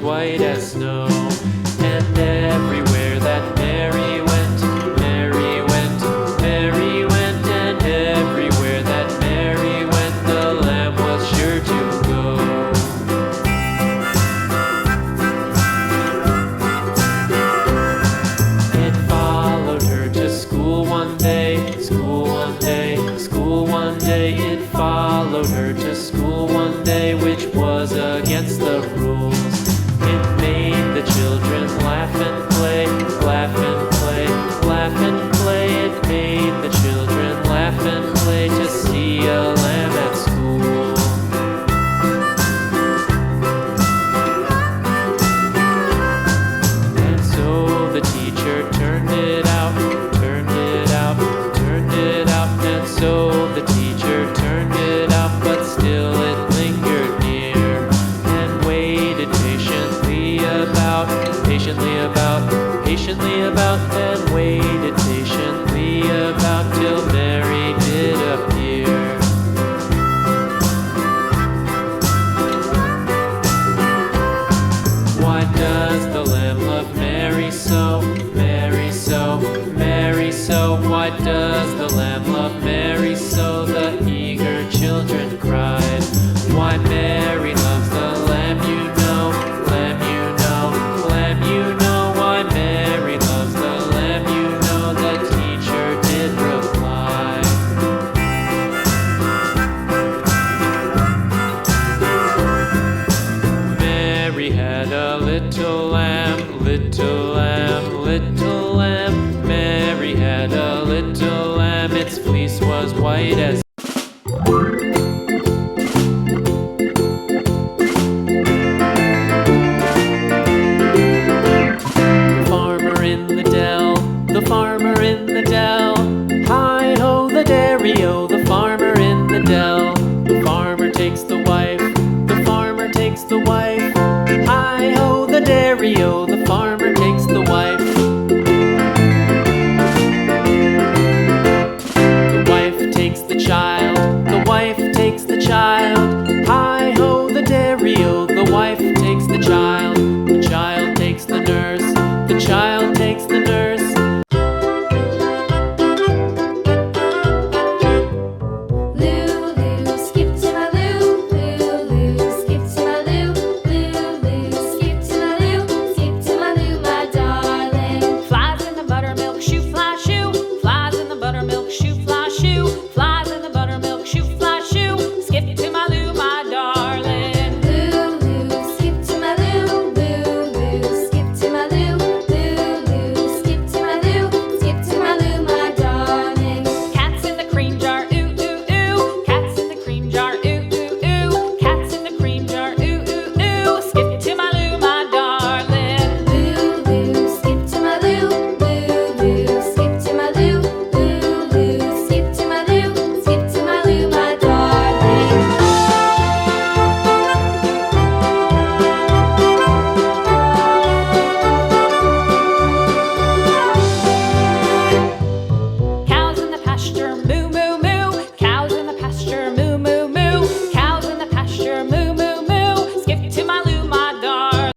white as snow. And everywhere that Mary went, Mary went, Mary went, and everywhere that Mary went, the lamb was sure to go. It followed her to school one day, school one day, school one day. It followed her to school one day, which was against the rules. It made the children laugh and play, laugh and play, laugh and play. It made the children laugh and play to see a lamb at school. And so the teacher turned it out, turned it out, turned it out. And so the teacher turned it out, but still it lingered near and waited patiently about, patiently about, and waited patiently about till Mary did appear. Why does the lamb love Mary so, Mary so, Mary so? Why does the lamb love Mary so? The eager children cried. Why Mary loves the lamb, you know, lamb, you know, lamb, you know. Why Mary loves the lamb, you know, the teacher did reply. Mary had a little lamb, little lamb, little lamb. Mary had a little lamb, its fleece was white as the farmer in the dell. Hi-ho, the dairy-o, the farmer in the dell. The farmer takes the wife, the farmer takes the wife. Hi-ho, the dairy-o, the